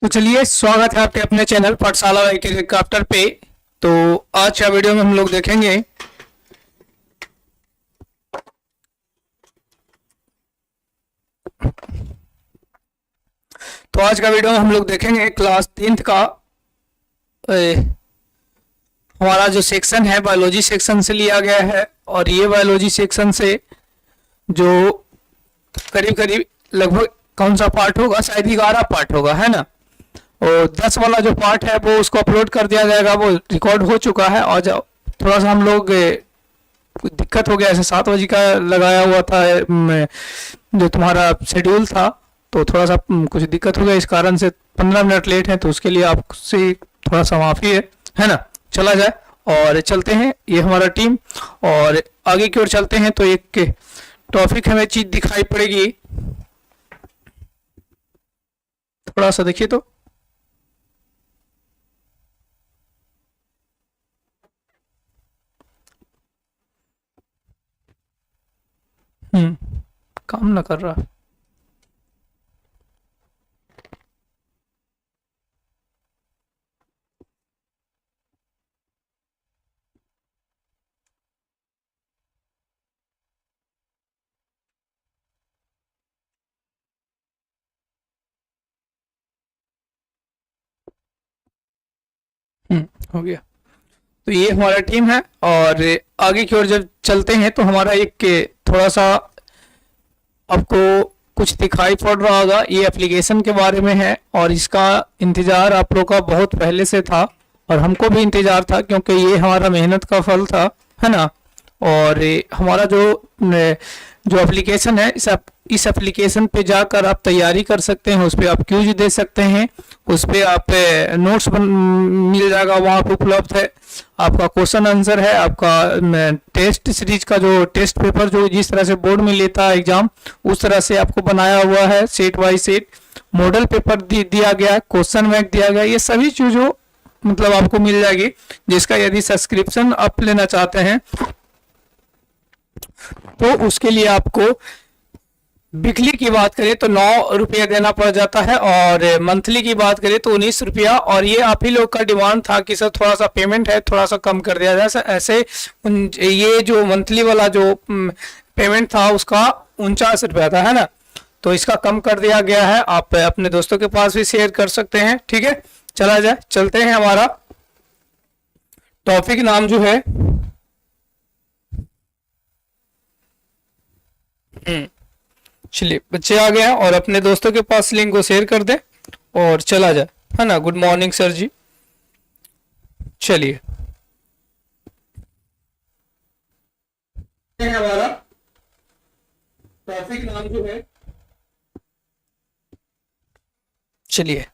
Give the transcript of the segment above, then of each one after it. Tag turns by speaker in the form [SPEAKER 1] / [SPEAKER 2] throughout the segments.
[SPEAKER 1] तो चलिए, स्वागत है आपके अपने चैनल पाठशाला क्राफ्टर पे। तो आज का वीडियो में हम लोग देखेंगे क्लास 10th का हमारा जो सेक्शन है बायोलॉजी सेक्शन से लिया गया है। और ये बायोलॉजी सेक्शन से जो करीब करीब लगभग कौन सा पार्ट होगा, शायद 11 पार्ट होगा, है ना। और 10 वाला जो पार्ट है वो उसको अपलोड कर दिया जाएगा, वो रिकॉर्ड हो चुका है। और थोड़ा सा हम लोग कुछ दिक्कत हो गया, ऐसे 7 बजे का लगाया हुआ था जो तुम्हारा शेड्यूल था, तो थोड़ा सा कुछ दिक्कत हो गया, इस कारण से 15 मिनट लेट है। तो उसके लिए आपसे थोड़ा सा माफ़ी है ना। चला जाए और चलते हैं, ये हमारा टीम। और आगे की ओर चलते हैं तो एक टॉपिक हमें चीज दिखाई पड़ेगी, थोड़ा सा देखिए तो। काम ना कर रहा। हो गया। तो ये हमारा टीम है। और आगे की ओर जब चलते हैं तो हमारा एक थोड़ा सा आपको कुछ दिखाई पड़ रहा होगा, ये एप्लीकेशन के बारे में है। और इसका इंतज़ार आप लोग का बहुत पहले से था और हमको भी इंतज़ार था, क्योंकि ये हमारा मेहनत का फल था, है ना। और हमारा जो एप्लीकेशन है, इस एप्लीकेशन पे जाकर आप तैयारी कर सकते हैं, उस पर आप क्यूज दे सकते हैं, उस पर आप नोट्स मिल जाएगा, वहाँ पे उपलब्ध है। आपका क्वेश्चन आंसर है, आपका टेस्ट सीरीज का जो टेस्ट पेपर जो जिस तरह से बोर्ड में लेता है एग्जाम, उस तरह से आपको बनाया हुआ है, set by set model paper दिया गया है, क्वेश्चन बैंक दिया गया है। ये सभी चीज़ों मतलब आपको मिल जाएगी, जिसका यदि सब्सक्रिप्शन आप लेना चाहते हैं तो उसके लिए आपको वीकली की बात करें तो 9 रुपया देना पड़ जाता है, और मंथली की बात करें तो 19 रुपया। और ये आप ही लोग का डिमांड था कि सर थोड़ा सा पेमेंट है, थोड़ा सा कम कर दिया जाए। ऐसे ये जो मंथली वाला जो पेमेंट था उसका 49 रुपया था, है ना। तो इसका कम कर दिया गया है, आप अपने दोस्तों के पास भी शेयर कर सकते हैं। ठीक है, चला जाए, चलते हैं। हमारा टॉपिक नाम जो है चलिए, बच्चे आ गए हैं और अपने दोस्तों के पास लिंक को शेयर कर दे और चला जाए, है ना। गुड मॉर्निंग सर जी। चलिए, हमारा टॉपिक नाम जो है, चलिए,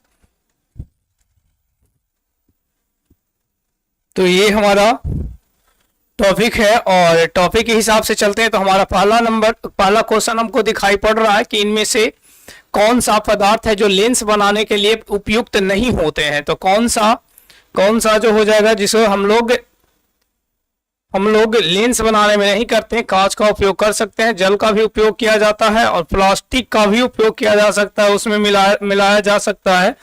[SPEAKER 1] तो ये हमारा टॉपिक है। और टॉपिक के हिसाब से चलते हैं तो हमारा पहला क्वेश्चन हमको दिखाई पड़ रहा है कि इनमें से कौन सा पदार्थ है जो लेंस बनाने के लिए उपयुक्त नहीं होते हैं। तो कौन सा जो हो जाएगा जिसको हम लोग लेंस बनाने में नहीं करते हैं। कांच का उपयोग कर सकते हैं, जल का भी उपयोग किया जाता है, और प्लास्टिक का भी उपयोग किया जा सकता है, उसमें मिलाया जा सकता है।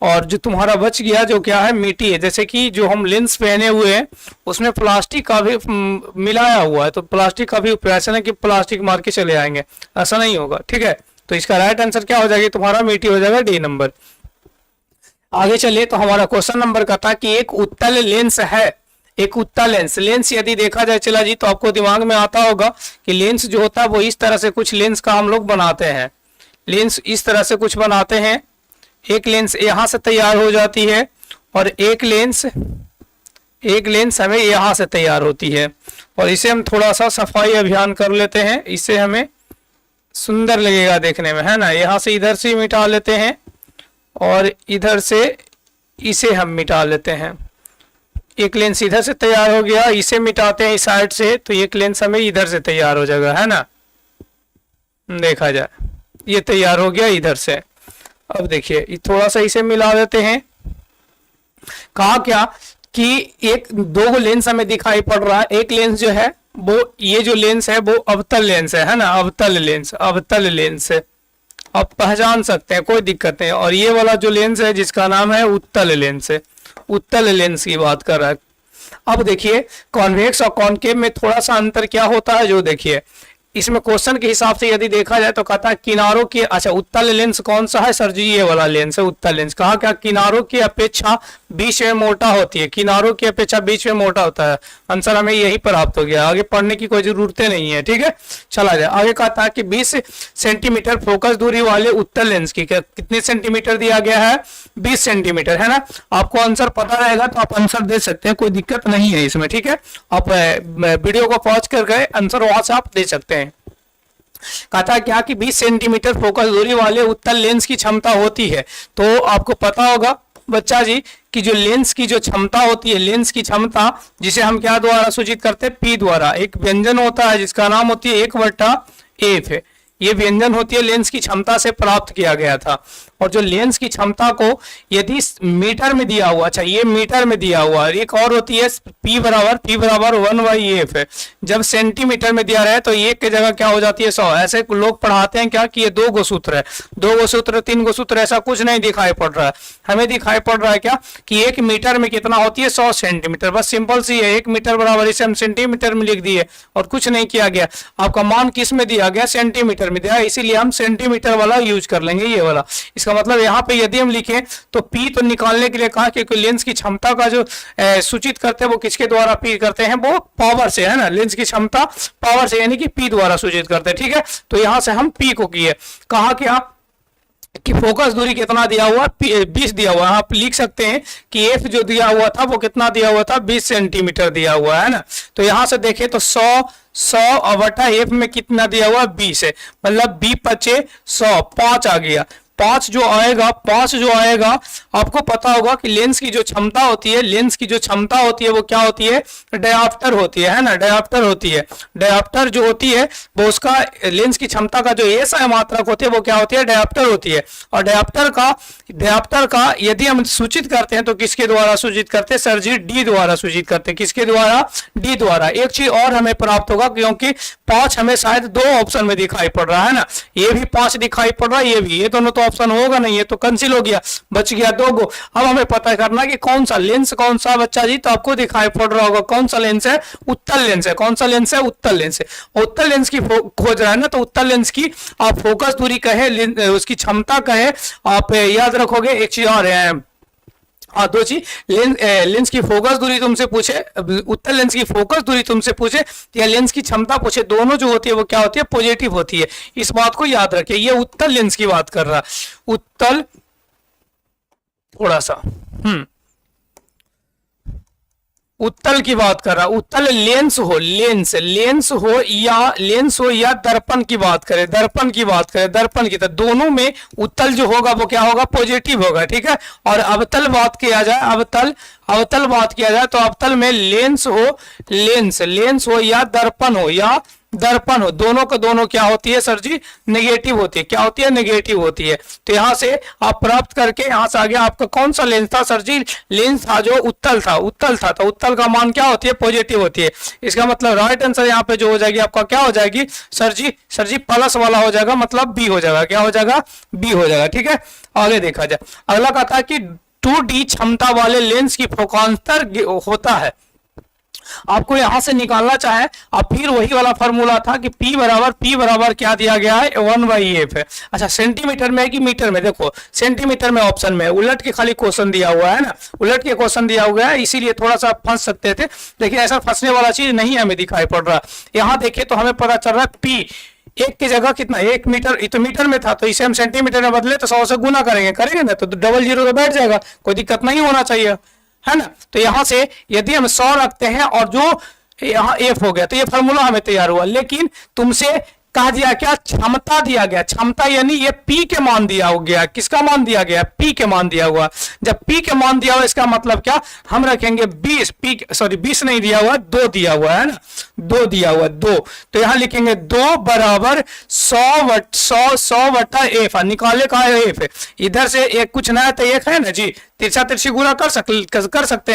[SPEAKER 1] और जो तुम्हारा बच गया जो क्या है, मिट्टी है। जैसे कि जो हम लेंस पहने हुए हैं उसमें प्लास्टिक का भी मिलाया हुआ है, तो प्लास्टिक का भी उपयोग, ऐसा नहीं कि प्लास्टिक मार के चले आएंगे, ऐसा नहीं होगा। ठीक है, तो इसका राइट आंसर क्या हो जाएगा, तुम्हारा मिट्टी हो जाएगा, डी नंबर। आगे चलिए, तो हमारा क्वेश्चन नंबर का था कि एक उत्तल लेंस है, एक उत्तल लेंस यदि देखा जाए, चला जी, तो आपको दिमाग में आता होगा कि लेंस जो होता है वो इस तरह से कुछ लेंस का हम लोग बनाते हैं। लेंस इस तरह से कुछ बनाते हैं, एक लेंस यहां से तैयार हो जाती है और एक लेंस हमें यहां से तैयार होती है। और इसे हम थोड़ा सा सफाई अभियान कर लेते हैं, इससे हमें सुंदर लगेगा देखने में, है ना। यहाँ से इधर से मिटा लेते हैं और इधर से इसे हम मिटा लेते हैं। एक लेंस इधर से तैयार हो गया, इसे मिटाते हैं इस साइड से, तो एक लेंस हमें इधर से तैयार हो जाएगा, है ना। देखा जाए, ये तैयार हो गया इधर से। अब देखिए, थोड़ा सा इसे मिला देते हैं। कहा क्या कि एक दो लेंस हमें दिखाई पड़ रहा है। एक लेंस जो है वो, ये जो लेंस है वो अवतल लेंस है ना, अवतल लेंस आप पहचान सकते हैं, कोई दिक्कत नहीं। और ये वाला जो लेंस है जिसका नाम है उत्तल लेंस है, उत्तल लेंस की बात कर रहा है। अब देखिए कॉन्वेक्स और कॉनकेव में थोड़ा सा अंतर क्या होता है, जो देखिए इसमें क्वेश्चन के हिसाब से यदि देखा जाए तो कहता है किनारों के, अच्छा उत्तल लेंस कौन सा है सर जी, ये वाला लेंस है उत्तल लेंस। कहा क्या, किनारों की अपेक्षा बीच में मोटा होती है, किनारों की अपेक्षा बीच में मोटा होता है। आंसर हमें यही प्राप्त हो गया, आगे पढ़ने की कोई जरूरत नहीं है, ठीक है। चला जाए आगे। कहता है कि 20 सेंटीमीटर फोकस दूरी वाले उत्तल लेंस की कितने सेंटीमीटर दिया गया है, 20 सेंटीमीटर, है ना। आपको आंसर पता रहेगा तो आप आंसर दे सकते हैं, कोई दिक्कत नहीं है इसमें, ठीक है। आप वीडियो को पॉज कर गए, आंसर वहां से आप दे सकते हैं। कहता क्या कि 20 सेंटीमीटर फोकस दूरी वाले उत्तल लेंस की क्षमता होती है। तो आपको पता होगा बच्चा जी कि जो लेंस की जो क्षमता होती है, लेंस की क्षमता जिसे हम क्या द्वारा सूचित करते हैं, पी द्वारा। एक व्यंजन होता है जिसका नाम होती है 1/f है, ये व्यंजन होती है लेंस की क्षमता से प्राप्त किया गया था। और जो लेंस की क्षमता को यदि मीटर में दिया हुआ, अच्छा ये मीटर में दिया हुआ, एक और होती है P बराबर 1/f है। जब सेंटीमीटर में दिया रहे तो एक की जगह क्या हो जाती है 100। ऐसे लोग पढ़ाते हैं क्या कि ये 2 गो सूत्र है, 2 गो सूत्र 3 गो सूत्र, ऐसा कुछ नहीं दिखाई पड़ रहा है। हमें दिखाई पड़ रहा है क्या कि 1 मीटर में कितना होती है 100 सेंटीमीटर, बस सिंपल सी है। 1 मीटर बराबर इसे हम सेंटीमीटर में लिख दिए और कुछ नहीं किया गया। आपका मान किस में दिया गया, सेंटीमीटर में दिया, इसीलिए हम सेंटीमीटर वाला यूज कर लेंगे, ये वाला। इसका मतलब यहाँ पे यदि हम लिखें तो पी तो निकालने के लिए कहा क्योंकि लेंस की क्षमता का जो सूचित करते हैं वो किसके द्वारा पी करते हैं, वो पावर से, है ना। लेंस की क्षमता पावर से यानी कि पी द्वारा सूचित करते हैं, ठीक है। तो यहां से हम पी को किए, कहा कि फोकस दूरी कितना दिया हुआ, 20 दिया हुआ। आप लिख सकते हैं कि एफ जो दिया हुआ था वो कितना दिया हुआ था, 20 सेंटीमीटर दिया हुआ है ना। तो यहां से देखें तो 100 बटा एफ में कितना दिया हुआ, 20 है, मतलब 20 × 100 5 आ गया। 5 जो आएगा आपको पता होगा कि लेंस की जो क्षमता होती है, लेंस की जो क्षमता होती है वो क्या होती है, डायऑप्टर होती है ना, डायऑप्टर होती है। डायऑप्टर जो होती है वो उसका लेंस की क्षमता का जो एसआई मात्रक होती है वो क्या होती है, डायऑप्टर होती है। और डायऑप्टर का यदि हम सूचित करते हैं तो किसके द्वारा सूचित करते हैं सर जी, डी द्वारा सूचित करते हैं। किसके द्वारा, डी द्वारा। एक चीज और हमें प्राप्त होगा क्योंकि 5 हमें शायद 2 ऑप्शन में दिखाई पड़ रहा है ना, ये भी 5 दिखाई पड़ रहा है, ये भी, ये दोनों तो ऑप्शन होगा नहीं, ये तो कैंसिल हो गया, बच गया 2 गो। अब हमें पता करना कि कौन सा लेंस, कौन सा बच्चा जी, तो आपको दिखाई पड़ रहा होगा कौन सा लेंस है, उत्तल लेंस है। कौन सा लेंस है, उत्तल लेंस है। उत्तल लेंस की खोज रहा है ना, तो उत्तल लेंस की आप फोकस दूरी कहे, उसकी क्षमता कहे, आप याद रखोगे। एक चीज और है, हाँ 2 चीज, लेंस की फोकस दूरी तुमसे पूछे, उत्तल लेंस की फोकस दूरी तुमसे पूछे या लेंस की क्षमता पूछे, दोनों जो होती है वो क्या होती है, पॉजिटिव होती है। इस बात को याद रखिए। ये उत्तल लेंस की बात कर रहा है, उत्तल थोड़ा सा उत्तल की बात कर रहा, उत्तल लेंस हो या दर्पण की बात करें, दर्पण की, तो दोनों में उत्तल जो होगा वो क्या होगा, पॉजिटिव होगा, ठीक है। और अवतल बात किया जाए, अवतल बात किया जाए तो अवतल में लेंस हो या दर्पण हो, दोनों का दोनों क्या होती है सर जी, नेगेटिव होती है। क्या होती है, नेगेटिव होती है। तो यहां से आप प्राप्त करके यहां से आ गया आपका कौन सा लेंस था सर जी, लेंस था जो उत्तल था, तो उत्तल का मान क्या होती है, पॉजिटिव होती है। इसका मतलब राइट आंसर यहाँ पे जो हो जाएगी आपका क्या हो जाएगी सर जी प्लस वाला हो जाएगा, मतलब बी हो जाएगा। क्या हो जाएगा, बी हो जाएगा, ठीक है। आगे देखा जाए, अगला कहता है कि 2D क्षमता वाले लेंस की फोकांतर होता है। आपको यहां से निकालना चाहे आप, फिर वही वाला फॉर्मूला था कि P बराबर क्या दिया गया है, 1/f है। अच्छा सेंटीमीटर में है कि मीटर में, देखो सेंटीमीटर में ऑप्शन में, उलट के खाली क्वेश्चन दिया हुआ है ना, उलट के क्वेश्चन दिया हुआ है, इसीलिए थोड़ा सा फंस सकते थे। देखिए ऐसा फंसने वाला चीज नहीं हमें दिखाई पड़ रहा। यहाँ देखिए तो हमें पता चल रहा है P 1 की जगह कितना, 1 मीटर, तो मीटर में था तो इसे हम सेंटीमीटर में बदले तो 100 से गुना करेंगे ना, तो डबल 0 तो बैठ जाएगा, कोई दिक्कत नहीं होना चाहिए, है ना। तो यहां से यदि हम 100 रखते हैं और जो यहाँ एफ हो गया तो ये फार्मूला हमें तैयार हुआ। लेकिन तुमसे कहा दिया क्या, क्षमता दिया गया, क्षमता यानी ये P के मान दिया हो गया। किसका मान दिया गया, P के मान दिया हुआ। जब P के मान दिया हुआ इसका मतलब क्या, हम रखेंगे 20, सॉरी 20 नहीं दिया हुआ, 2 दिया हुआ है ना, 2 दिया हुआ, 2, तो यहां लिखेंगे 2 बराबर 100 बटा एफ, निकाले का एफ है, इधर से एक कुछ नया तो एक है ना जी, तिरछा तिरछी गुना कर सकते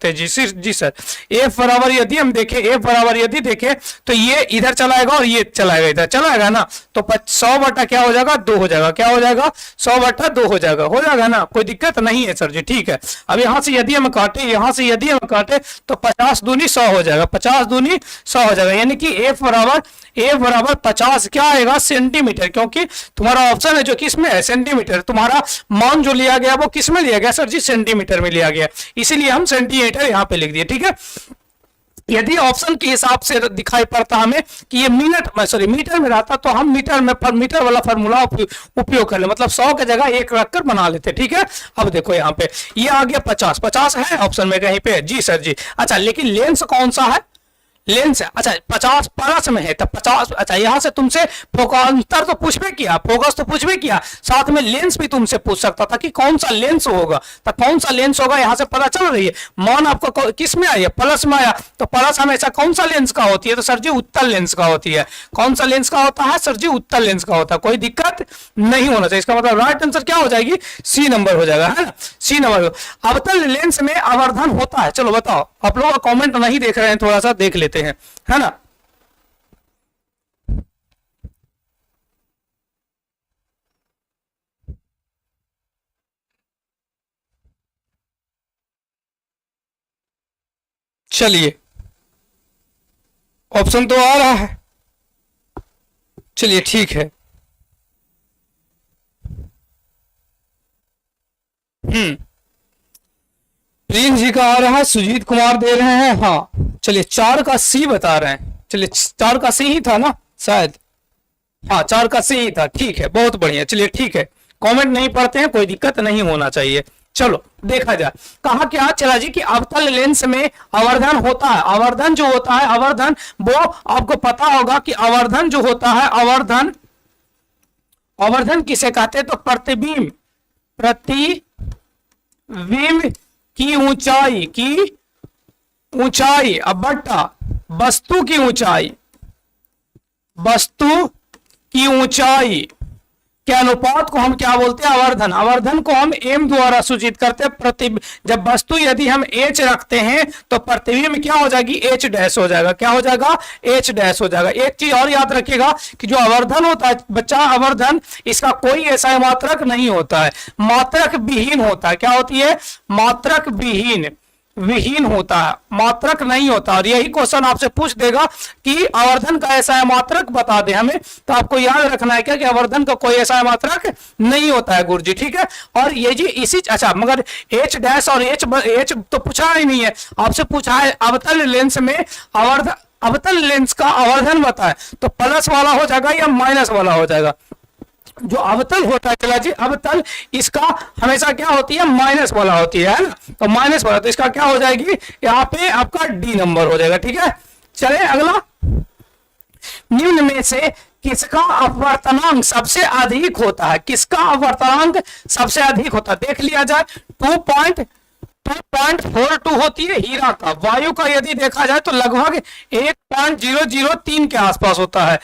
[SPEAKER 1] हैं जी सर। एफ बराबर यदि हम देखें, एफ बराबर यदि देखें तो ये इधर चलाएगा और ये चलाएगा इधर, सेंटीमीटर, चलाएगा ना, तो 100 बटा क्या हो जाएगा 2 हो जाएगा, क्या हो जाएगा 100 बटा 2 हो जाएगा ना, कोई दिक्कत नहीं है सर जी, ठीक है। अब यहां से यदि हम काटे, यहां से यदि हम काटे तो 50 दूनी 100 हो जाएगा, 50 दूनी 100 हो जाएगा, यानी कि F बराबर 50 क्या आएगा सेंटीमीटर, क्योंकि तुम्हारा ऑप्शन है जो किस में है सेंटीमीटर, तुम्हारा मान जो लिया गया वो किस में लिया गया सर जी सेंटीमीटर में लिया गया, इसीलिए हम सेंटीमीटर यहां पे लिख दिए, ठीक है। यदि ऑप्शन के हिसाब से दिखाई पड़ता हमें कि ये मीटर में रहता तो हम मीटर वाला फार्मूला उपयोग कर ले, मतलब 100 की जगह 1 रखकर बना लेते, ठीक है। अब देखो यहाँ पे ये आ गया 50 है ऑप्शन में कहीं पे, जी सर जी। अच्छा लेकिन लेंस कौन सा है, लेंस है, अच्छा 50 प्लस में है तो 50, अच्छा यहां से तुमसे अंतर तो पूछ भी किया, फोकस तो पूछ भी किया, साथ में लेंस भी तुमसे पूछ सकता था कि कौन सा लेंस होगा, तो कौन सा लेंस होगा यहां से पता चल रही है। मान आपको किस में आई है प्लस में आया, तो प्लस हमेशा कौन सा लेंस का होती है, तो सर जी उत्तल लेंस का होती है। कौन सा लेंस का होता है सर जी उत्तल लेंस का होता है, कोई दिक्कत नहीं होना चाहिए, इसका मतलब राइट आंसर क्या हो जाएगी सी नंबर हो जाएगा, है ना, सी नंबर। अवतल लेंस में आवर्धन होता है, चलो बताओ, आप लोग कमेंट नहीं देख रहे हैं, थोड़ा सा देख लेते हैं, है ना। चलिए ऑप्शन तो आ रहा है, चलिए ठीक है। प्रियंक जी का आ रहा है, सुजीत कुमार दे रहे हैं, हाँ चलिए 4 का सी बता रहे हैं, चलिए 4 का सी ही था ना शायद, हाँ 4 का सी ही था, ठीक है बहुत बढ़िया, चलिए ठीक है। कमेंट नहीं पढ़ते हैं, कोई दिक्कत नहीं होना चाहिए। चलो देखा जाए, कहा क्या चला जी कि अवतल लेंस में आवर्धन होता है, आवर्धन जो होता है, आवर्धन वो आपको पता होगा कि आवर्धन जो होता है, आवर्धन किसे कहते हैं, तो प्रतिबिंब की ऊंचाई अब बट्टा वस्तु की ऊंचाई के अनुपात को हम क्या बोलते हैं आवर्धन। आवर्धन को हम एम द्वारा सूचित करते हैं। जब वस्तु यदि हम एच रखते हैं तो प्रतिबिंब क्या हो जाएगी एच डैश हो जाएगा, क्या हो जाएगा एच डैश हो जाएगा। एक चीज और याद रखिएगा कि जो आवर्धन होता है बच्चा, आवर्धन इसका कोई ऐसा मात्रक नहीं होता है, मात्रक विहीन होता है। क्या होती है मात्रक विहीन होता है, मात्रक नहीं होता। और यही क्वेश्चन आपसे पूछ देगा कि आवर्धन का ऐसा मात्रक बता दे हमें, तो आपको याद रखना है क्या कि आवर्धन का कोई ऐसा मात्रक नहीं होता है गुरुजी, ठीक है। और ये जी इसी अच्छा मगर एच डैश और एच तो पूछा ही नहीं है, आपसे पूछा है अवतल लेंस में अवतल लेंस का आवर्धन बताए, तो प्लस वाला हो जाएगा या माइनस वाला हो जाएगा। जो अवतल होता है चला जी अवतल, इसका हमेशा क्या होती है माइनस वाला होती है ना, तो माइनस वाला, तो इसका क्या हो जाएगी यहाँ पे आपका डी नंबर हो जाएगा, ठीक है। चले अगला, निम्न में से किसका अपवर्तनांक सबसे अधिक होता है, किसका अपवर्तनांक सबसे अधिक होता है देख लिया जाए। 2.42 होती है हीरा का, वायु का यदि देखा जाए तो लगभग 1.003 के आसपास होता है,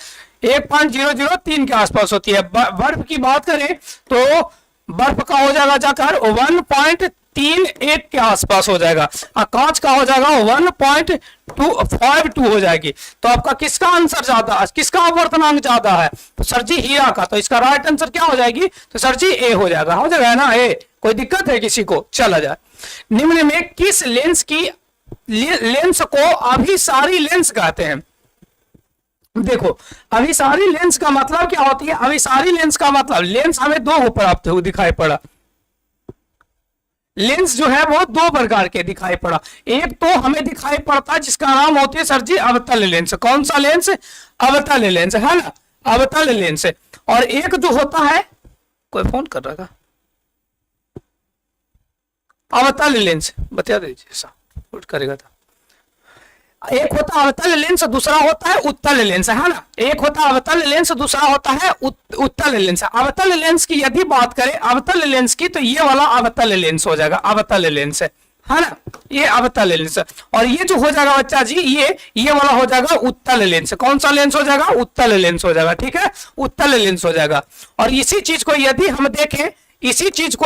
[SPEAKER 1] 1.003 के आसपास होती है। बर्फ की बात करें तो बर्फ का हो जाएगा जाकर 1.38 के आसपास हो जाएगा, और कांच का हो जाएगा 1.252 हो जाएगी। तो आपका किसका आंसर ज्यादा, किसका अपवर्तनांक ज्यादा है, तो सर जी हीरा का, तो इसका राइट आंसर क्या हो जाएगी, तो सर जी ए हो जाएगा ना ए, कोई दिक्कत है किसी को, चला जाए। निम्न में किस लेंस को अभिसारी लेंस कहते हैं। देखो अभिसारी लेंस का मतलब क्या होती है, अभिसारी लेंस का मतलब लेंस हमें दो प्राप्त हो दिखाई पड़ा, लेंस जो है वो दो प्रकार के दिखाई पड़ा। एक तो हमें दिखाई पड़ता है जिसका नाम होती है सर जी अवतल लेंस, कौन सा लेंस अवतल लेंस है ना, अवतल लेंस। और एक जो होता है, कोई फोन कर रहा था, अवतल लेंस बता दीजिए साहब करेगा था। एक होता है अवतल लेंस, दूसरा होता है उत्तल लेंस, है ना। एक होता है अवतल लेंस, दूसरा होता है उत्तल लेंस। अवतल लेंस की यदि बात करें अवतल लेंस की, तो ये वाला अवतल लेंस हो जाएगा, अवतल लेंस है ना, ये अवतल लेंस। और ये जो हो जाएगा बच्चा जी ये वाला हो जाएगा उत्तल लेंस। कौन सा लेंस हो जाएगा, उत्तल लेंस हो जाएगा, ठीक है, उत्तल लेंस हो जाएगा। और इसी चीज को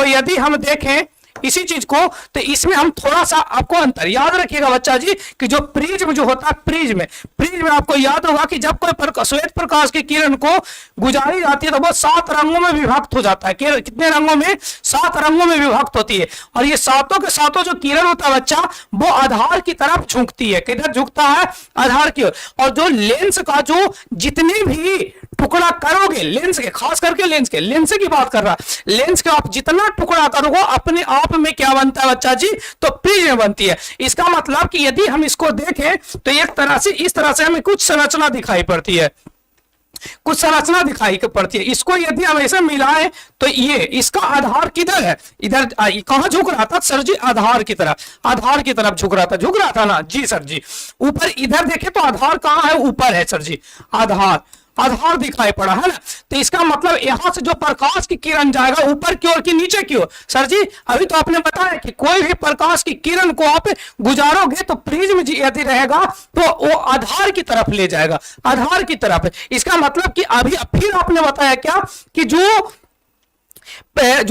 [SPEAKER 1] यदि हम देखें इसी चीज को। तो इसमें हम थोड़ा सा आपको अंतर याद रखिएगा बच्चा जी कि जो प्रिज्म जो होता है, प्रिज्म आपको याद होगा कि जब कोई श्वेत प्रकाश की किरण को गुजारी जाती है तो वो 7 रंगों में विभक्त हो जाता है। कितने रंगों में? 7 रंगों में विभक्त होती है। और ये सातों के सातों जो किरण होता है बच्चा, वो आधार की तरफ झुकती है। किधर झुकता है? आधार की ओर। और जो लेंस का जो जितने भी टुकड़ा करोगे लेंस के, खास करके लेंस की बात कर रहा, लेंस का आप जितना टुकड़ा करोगे अपने आप में क्या बनता है बच्चा जी? तो प्रिज्म बनती है। इसका मतलब कि यदि हम इसको देखें तो एक तरह से इस तरह से हमें कुछ संरचना दिखाई पड़ती है, कुछ संरचना दिखाई पड़ती है। इसको यदि हम ऐसे मिलाएं तो ये इसका आधार किधर है? इधर कहां झुक रहा था सर जी? आधार की तरफ झुक रहा था ना जी सर जी। ऊपर इधर देखें तो आधार कहां है? ऊपर है सर जी। आधार दिखाई पड़ा है ना। तो इसका मतलब यहां से जो प्रकाश की किरण जाएगा ऊपर की ओर कि नीचे की ओर? सर जी अभी तो आपने बताया कि कोई भी प्रकाश की किरण को आप गुजारोगे तो प्रिज्म यदि रहेगा तो वो आधार की तरफ ले जाएगा, आधार की तरफ। इसका मतलब कि अभी फिर आपने बताया क्या कि जो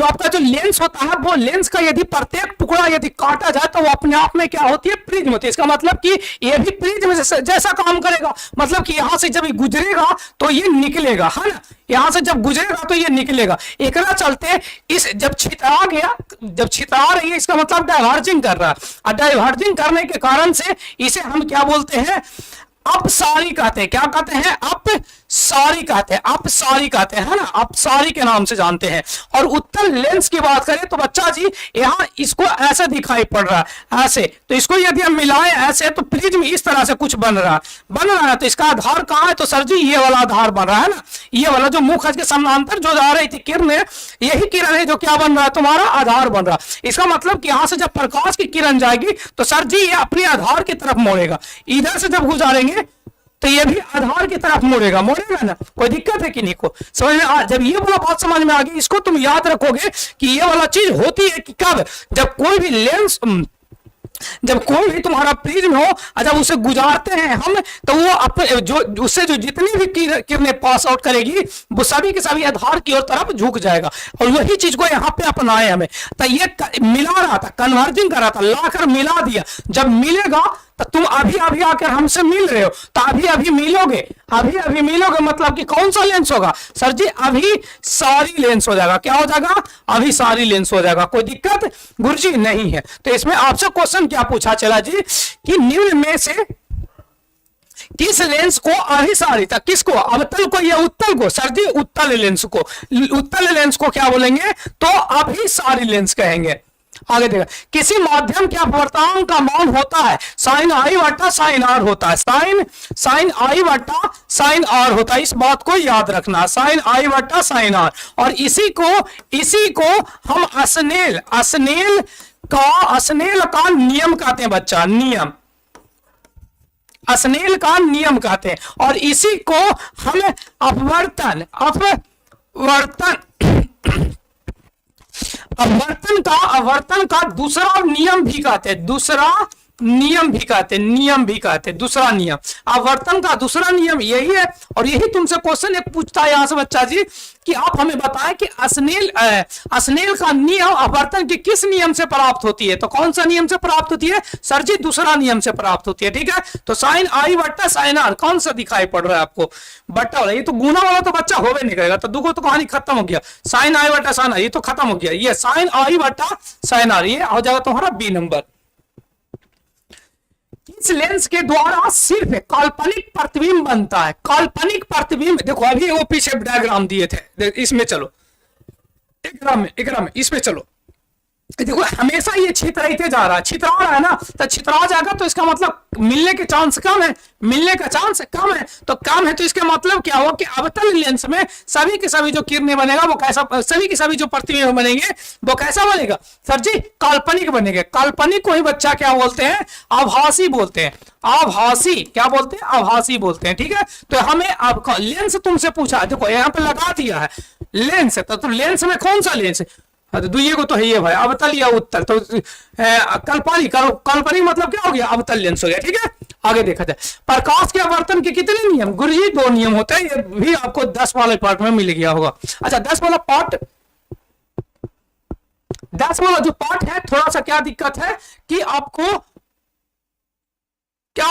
[SPEAKER 1] आपका जो लेंस होता है वो लेंस का यदि प्रत्येक टुकड़ा यदि काटा जाए तो वो अपने आप में क्या होती है? प्रिज्म होती है। इसका मतलब कि ये भी प्रिज्म जैसा काम करेगा। मतलब कि यहां से जब गुजरेगा तो ये निकलेगा, है ना। यहां से जब गुजरेगा तो ये निकलेगा। एक चलते इस जब छितरा गया, जब छितरा रही है इसका मतलब डाइवर्जिंग कर रहा है। और डाइवर्जिंग करने के कारण से इसे हम क्या बोलते हैं? अपसारी कहते हैं। क्या कहते हैं? अपसारी कहते हैं, है ना। अपसारी के नाम से जानते हैं। और उत्तल लेंस की बात करें तो बच्चा जी यहां इसको ऐसे दिखाई पड़ रहा है, ऐसे। तो इसको यदि हम मिलाएं ऐसे तो प्रिज्म इस तरह से कुछ बन रहा है। तो इसका आधार कहां है? तो सर जी ये वाला आधार बन रहा है ना। ये वाला जो मुख के समानांतर जो जा रही थी किरण, यही किरण है जो क्या बन रहा है? तुम्हारा आधार बन रहा है। इसका मतलब कि यहां से जब प्रकाश की किरण जाएगी तो सर जी ये अपने आधार की तरफ मोड़ेगा। इधर से जब गुजारेंगे तो ये भी आधार की तरफ मोड़ेगा ना। कोई दिक्कत है कि नहीं? को समझ में जब ये वाला बात समझ में आ गई, इसको तुम याद रखोगे कि ये वाला चीज होती है कि कब? जब कोई भी लेंस, जब कोई भी तुम्हारा प्रिज्म हो, जब उसे गुजारते हैं हम तो वो अपने जो उससे जो जितनी भी किरणें पास आउट करेगी वो सभी के सभी आधार की ओर तरफ झुक जाएगा। और वही चीज को यहाँ पे अपनाए हमें। तो ये मिला रहा था, कन्वर्जिंग कर रहा था, लाकर मिला दिया। जब मिलेगा तो तुम अभी आकर हमसे मिल रहे हो तो अभी मिलोगे मतलब कि कौन सा लेंस होगा? सर जी अभी सारी लेंस हो जाएगा। क्या हो जाएगा? अभी सारी लेंस हो जाएगा। कोई दिक्कत गुरुजी नहीं है। तो इसमें आपसे क्वेश्चन क्या पूछा चला जी कि निम्न में से किस लेंस को अभिसारी था? किसको? अवतल को या उत्तल को? सर जी उत्तल लेंस को क्या बोलेंगे? तो अभिसारी लेंस कहेंगे। आगे देखा, किसी माध्यम के अपवर्तनांक का मान होता है साइन आई बटा साइन आर होता है। साइन आई बटा साइन आर होता है। इस बात को याद रखना, साइन आई बटा साइन आर। और इसी को हम अस्नेल का नियम कहते हैं बच्चा, नियम, अस्नेल का नियम कहते हैं। और इसी को हम अपवर्तन का दूसरा नियम भी कहते हैं। दूसरा नियम अपवर्तन का दूसरा नियम यही है। और यही तुमसे क्वेश्चन एक पूछता है यहां से बच्चा जी कि आप हमें बताएं कि अस्नेल का नियम अपवर्तन की किस नियम से प्राप्त होती है? तो कौन सा नियम से प्राप्त होती है? सर जी दूसरा नियम से प्राप्त होती है। ठीक है, तो साइन आई बट्टा साइन आर कौन सा दिखाई पड़ रहा है आपको? बट्टा वाला। ये तो गुना वाला तो बच्चा होवे नहीं करेगा, तो दुगो तो कहानी खत्म हो गया। साइन आई बट्टा साइन आर ये तो खत्म हो गया। ये साइन आई बट्टा साइन आर ये हो जाएगा तुम्हारा बी नंबर। इस लेंस के द्वारा सिर्फ काल्पनिक प्रतिबिंब बनता है। काल्पनिक प्रतिबिंब देखो, अभी वो पीछे डायग्राम दिए थे, इसमें चलो, एक में इसमें चलो। देखो हमेशा ये छितराते जा रहा है, छितरा रहा है ना, तो छितरा जाएगा तो इसका मतलब मिलने के चांस कम है, मिलने का चांस कम है। तो कम है तो इसका मतलब क्या हुआ कि अवतल लेंस में सभी के सभी जो किरणें बनेगा वो कैसा, सभी के सभी जो प्रतिबिंब बनेंगे वो कैसा बनेगा? सर जी काल्पनिक बनेंगे। काल्पनिक को ही बच्चा क्या बोलते हैं? आभासी बोलते हैं। आभासी क्या बोलते हैं? आभासी बोलते हैं। ठीक है, तो हमें अब लेंस तुमसे पूछा, देखो यहाँ पे लगा दिया है लेंस, तो लेंस में कौन सा लेंस? दुइये को तो है ये भाई, अवतल या उत्तल। तो काल्पनिक मतलब क्या हो गया? अवतल लेंस हो गया। ठीक है, आगे देखा जाए प्रकाश के आवर्तन के कितने नियम? गुरुजी 2 नियम होते हैं। ये भी आपको 10 वाले पार्ट में मिल गया होगा। अच्छा 10 वाला पार्ट डैश वाला जो पार्ट है थोड़ा सा क्या दिक्कत है कि आपको क्या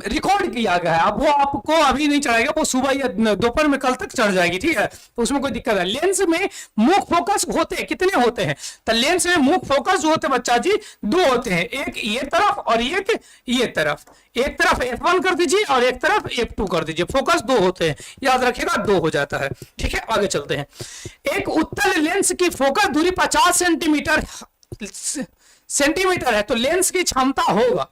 [SPEAKER 1] रिकॉर्ड किया गया है, अब वो आपको अभी नहीं चढ़ाएगा, वो सुबह या दोपहर में कल तक चढ़ जाएगी, ठीक है, तो उसमें कोई दिक्कत है। लेंस में मुख्य फोकस होते हैं, कितने होते हैं, तो लेंस में मुख्य फोकस जो होते हैं बच्चा जी दो होते हैं, एक ये तरफ और एक ये तरफ, एक तरफ F1 कर दीजिए और एक तरफ F2 कर दीजिए, फोकस दो होते हैं, याद रखिएगा दो हो जाता है, ठीक है। आगे चलते हैं। एक उत्तल लेंस की फोकस दूरी 50 सेंटीमीटर है, तो लेंस की क्षमता होगा,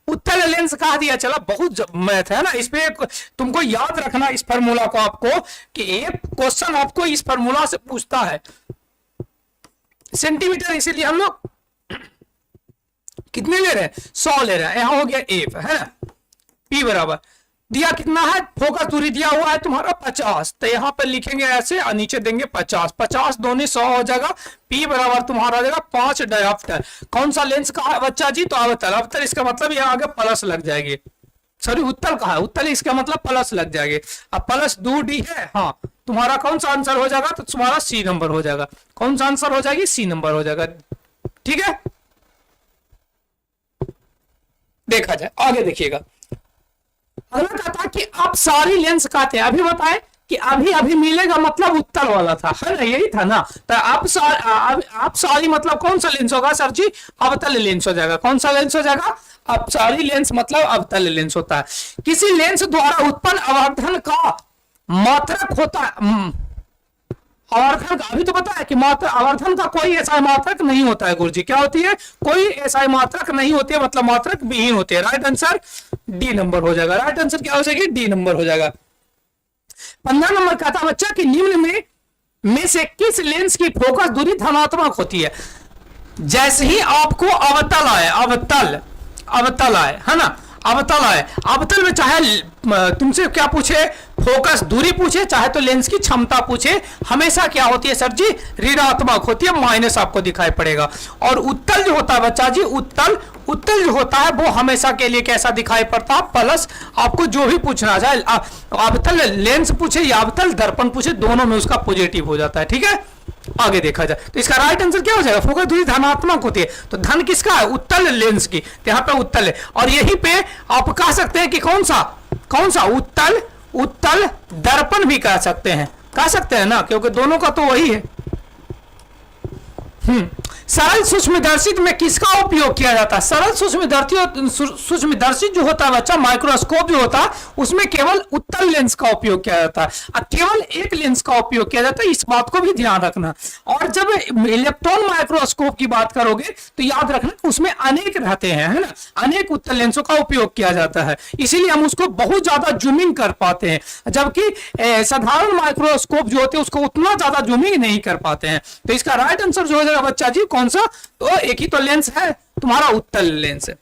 [SPEAKER 1] उत्तल लेंस कहा दिया, चला बहुत मैथ है ना, इस पे तुमको याद रखना इस फार्मूला को आपको, कि एक क्वेश्चन आपको इस फार्मूला से पूछता है। सेंटीमीटर इसीलिए हम लोग कितने ले रहे हैं, 100 ले रहे हैं, यहां हो गया एफ है ना, पी बराबर दिया कितना है, फोकस दूरी दिया हुआ है तुम्हारा 50, तो यहां पर लिखेंगे ऐसे और नीचे देंगे 50, 50 दोनों 100 हो जाएगा, पी बराबर तुम्हारा आ जाएगा 5 डायोप्टर। कौन सा लेंस का है बच्चा जी, तो अवतल, अवतल इसका मतलब यहाँ आगे प्लस लग जाएगी, सॉरी उत्तल का है, उत्तल इसका मतलब प्लस लग जाएगी, अब प्लस 2D है, हाँ तुम्हारा कौन सा आंसर हो जाएगा, तो तुम्हारा सी नंबर हो जाएगा, कौन सा आंसर हो जाएगी, सी नंबर हो जाएगा, ठीक है। देखा जाए आगे देखिएगा, अगला कहता कि आप सारी लेंस कहते हैं, अभी बताए कि अभी अभी मिलेगा मतलब उत्तल वाला था, है ना, यही था ना, तो आप सारी मतलब कौन सा लेंस होगा सर जी, अवतल लेंस हो जाएगा, कौन सा लेंस हो जाएगा, अब सारी लेंस मतलब अवतल लेंस होता है। किसी लेंस द्वारा उत्पन्न आवर्धन का मात्रक होता है, आवर्धन का अभी तो पता है कि आवर्धन का कोई ऐसा मात्रक नहीं होता है गुरुजी, क्या होती है, कोई ऐसा मात्रक नहीं होती है, मतलब मात्रक विहीन होती है, राइट आंसर डी नंबर हो जाएगा, राइट आंसर क्या हो जाएगी, डी नंबर हो जाएगा। 15 नंबर कहता बच्चा कि निम्न में से किस लेंस की फोकस दूरी धनात्मक होती है। जैसे ही आपको अवतल आए, अवतल आए है ना, अवतल आए, अवतल में चाहे तुमसे क्या पूछे, फोकस दूरी पूछे, चाहे तो लेंस की क्षमता पूछे, हमेशा क्या होती है सर जी, ऋणात्मक होती है, माइनस आपको दिखाई पड़ेगा। और उत्तल जो होता है बच्चा जी, उत्तल जो होता है वो हमेशा के लिए कैसा दिखाई पड़ता है, प्लस। आपको जो भी पूछना चाहे, अवतल लेंस पूछे या अवतल दर्पण पूछे, दोनों में उसका पॉजिटिव हो जाता है, ठीक है। आगे देखा जाए तो इसका राइट आंसर क्या हो जाएगा, फोकस दूरी धनात्मक होती है, तो धन किसका है, उत्तल लेंस की, तो यहाँ पे उत्तल है, और यहीं पे आप कह सकते हैं कि कौन सा उत्तल दर्पण भी कह सकते हैं ना, क्योंकि दोनों का तो वही है। सरल सूक्ष्मदर्शी में किसका उपयोग किया जाता है, सरल सूक्ष्मदर्शी जो होता है बच्चा, माइक्रोस्कोप जो होता है, उसमें केवल उत्तल लेंस का उपयोग किया जाता है, और केवल एक लेंस का उपयोग किया जाता है, इस बात को भी ध्यान रखना। और जब इलेक्ट्रॉन माइक्रोस्कोप की बात करोगे तो याद रखना उसमें अनेक रहते हैं, है ना, अनेक उत्तल लेंसों का उपयोग किया जाता है, इसीलिए हम उसको बहुत ज्यादा जूमिंग कर पाते हैं, जबकि साधारण माइक्रोस्कोप जो होते हैं उसको उतना ज्यादा जूमिंग नहीं कर पाते हैं। तो इसका राइट आंसर जो हो जाएगा बच्चा जी कौन सा, तो एक ही तो लेंस है तुम्हारा, उत्तल लेंस है।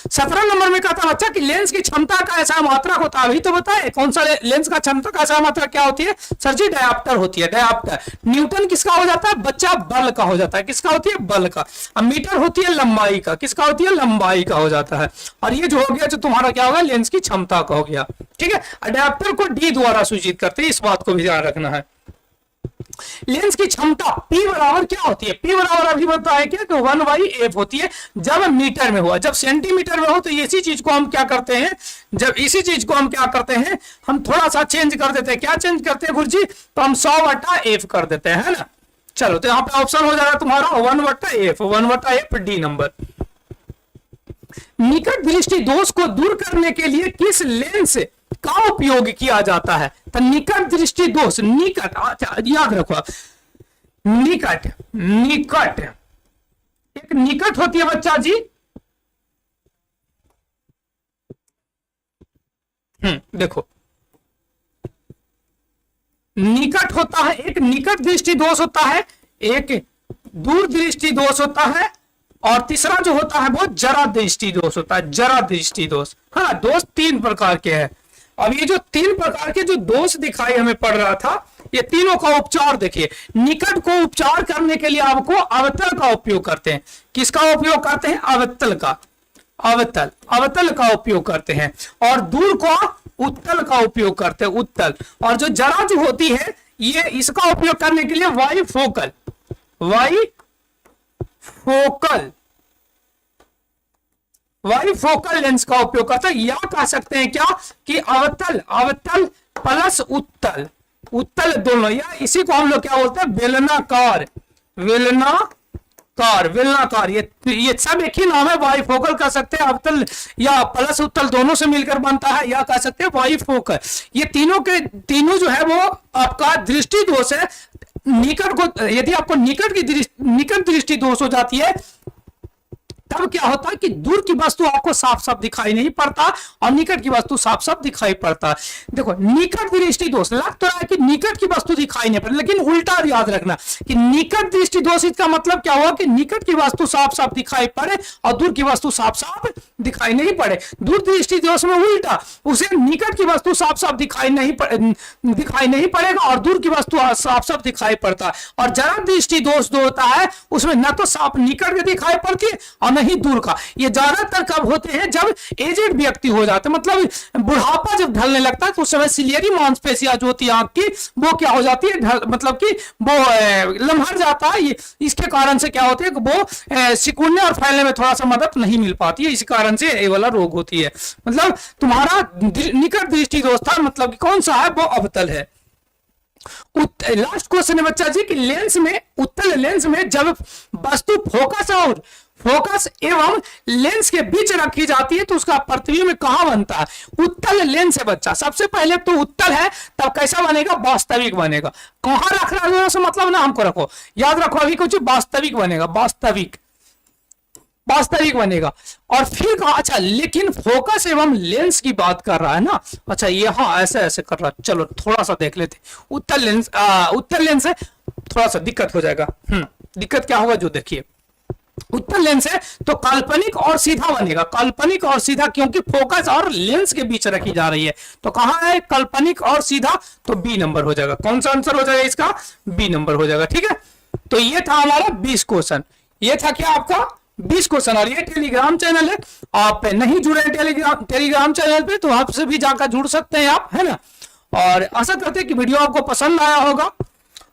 [SPEAKER 1] 17 नंबर में कहता बच्चा कि लेंस की क्षमता का ऐसा मात्रक होता है, अभी तो बताए कौन सा लेंस का क्षमता का ऐसा मात्रक क्या होती है सर जी, डायोप्टर होती है, डायोप्टर। न्यूटन किसका हो जाता है बच्चा, बल का हो जाता है, किसका होती है, बल का। अब मीटर होती है लंबाई का, किसका होती है, लंबाई का हो जाता है। और ये जो हो गया जो तुम्हारा क्या होगा, लेंस की क्षमता का हो गया, ठीक है। डायोप्टर को डी द्वारा सूचित करते हैं, इस बात को भी ध्यान रखना है। लेंस की क्षमता P बराबर क्या होती है, P बराबर अभी बताया क्या कि 1/f होती है, जब मीटर में हुआ, जब सेंटीमीटर में हो तो इसी चीज को हम क्या करते हैं, जब इसी चीज को हम क्या करते हैं, हम थोड़ा सा चेंज कर देते हैं, क्या चेंज करते हैं गुरुजी, तो हम 100/f कर देते हैं, है ना। चलो तो यहाँ पे ऑप्शन हो जाएगा तुम्हारा 1/f डी नंबर। निकट दृष्टि दोष को दूर करने के लिए किस लेंस का उपयोग किया जाता है, तो निकट दृष्टि दोष, निकट, अच्छा याद रखो, निकट एक निकट होती है बच्चा जी, देखो निकट होता है, एक निकट दृष्टि दोष होता है, एक दूर दृष्टि दोष होता है, और तीसरा जो होता है वो जरा दृष्टि दोष होता है, जरा दृष्टि दोष। हाँ, दोष 3 प्रकार के हैं। अब ये जो 3 प्रकार के जो दोष दिखाई हमें पड़ रहा था, ये तीनों का उपचार देखिए। निकट को उपचार करने के लिए आपको अवतल का उपयोग करते हैं, किसका उपयोग करते हैं, अवतल का, अवतल का उपयोग करते हैं। और दूर को उत्तल का उपयोग करते हैं, उत्तल। और जो जरा जो होती है, ये इसका उपयोग करने के लिए वाइफोकल, वाई फोकल लेंस का उपयोग करता है, या कह सकते हैं क्या कि अवतल प्लस उत्तल दोनों, या इसी को हम लोग क्या बोलते हैं, बेलनाकार। ये सब एक ही नाम है, बाइफोकल कह सकते हैं, अवतल या प्लस उत्तल दोनों से मिलकर बनता है, या कह सकते हैं बाइफोकल। ये तीनों जो है वो आपका दृष्टि दोष है। निकट को, यदि आपको निकट दृष्टि दोष हो जाती है तब क्या होता है कि दूर की वस्तु आपको साफ साफ दिखाई नहीं पड़ता और निकट की वस्तु साफ साफ दिखाई पड़ता है। देखो निकट दृष्टि दोष लग तो रहा है कि निकट की वस्तु दिखाई नहीं पड़ती, लेकिन उल्टा याद रखना कि निकट दृष्टि दोष इसका मतलब क्या हुआ कि निकट की वस्तु साफ साफ दिखाई पड़े और दूर की वस्तु साफ साफ दिखाई नहीं पड़े। दूर दृष्टि दोष में उल्टा, उसे निकट की वस्तु साफ साफ दिखाई नहीं पड़ेगा और दूर की वस्तु साफ साफ दिखाई पड़ता है। और जरा दृष्टि दोष जो होता है उसमें न तो साफ निकट की दिखाई पड़ती है और नहीं दूर का। ये ज्यादातर कब होते हैं, जब एजेड व्यक्ति हो जाते हैं, मतलब बुढ़ापा जब ढलने लगता है तो उस समय सिलियरी मांसपेशियां जो होती है आंख की वो क्या हो जाती है, मतलब कि वो लम्हर जाता है। इसके कारण से क्या होता है कि वो सिकुड़ने और फैलने में थोड़ा सा मदद नहीं मिल पाती है, इस कारण से ये वाला रोग होती है। मतलब तुम्हारा निकट दृष्टि दोष था, मतलब कौन सा है, वो अवतल है। लास्ट क्वेश्चन है बच्चा जी कि लेंस में, उत्तल लेंस में जब वस्तु फोकस एवं लेंस के बीच रखी जाती है तो उसका प्रतिबिंब में कहां बनता है, उत्तल लेंस है बच्चा। सबसे पहले तो उत्तल है, तब कैसा बनेगा, वास्तविक बनेगा। कहां रख रहा है मतलब ना हमको रखो, याद रखो अभी कुछ वास्तविक बनेगा, वास्तविक बनेगा। और फिर कहा, अच्छा लेकिन फोकस एवं लेंस की बात कर रहा है ना, अच्छा ये हाँ ऐसे कर रहा है, चलो थोड़ा सा देख लेते। उत्तल लेंस है, थोड़ा सा दिक्कत हो जाएगा। दिक्कत क्या होगा जो देखिए, उत्तल लेंस है तो काल्पनिक और सीधा बनेगा, काल्पनिक और सीधा, क्योंकि फोकस और लेंस के बीच रखी जा रही है। तो कहां है काल्पनिक और सीधा, तो बी नंबर हो जाएगा। कौन सा आंसर हो जाएगा इसका, बी नंबर हो जाएगा। ठीक है, तो ये था हमारा 20 क्वेश्चन, ये था क्या आपका 20 क्वेश्चन। और ये टेलीग्राम चैनल है, आप नहीं जुड़े टेलीग्राम चैनल पे तो आपसे भी जाकर जुड़ सकते हैं आप, है ना। और आशा करते हैं कि वीडियो आपको पसंद आया होगा,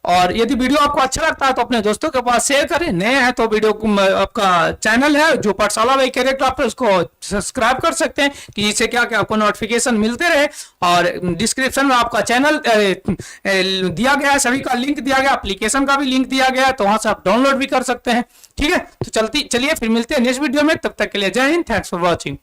[SPEAKER 1] और यदि वीडियो आपको अच्छा लगता है तो अपने दोस्तों के पास शेयर करें। नए हैं तो वीडियो आपका चैनल है जो पाठशाला बाई कैरेक्टर, आप उसको सब्सक्राइब कर सकते हैं कि इससे क्या क्या आपको नोटिफिकेशन मिलते रहे। और डिस्क्रिप्शन में आपका चैनल दिया गया है, सभी का लिंक दिया गया, एप्लीकेशन का भी लिंक दिया गया है, तो वहां से आप डाउनलोड भी कर सकते हैं। ठीक है, तो चलिए फिर मिलते हैं नेक्स्ट वीडियो में, तब तक के लिए जय हिंद, थैंक्स फॉर वॉचिंग।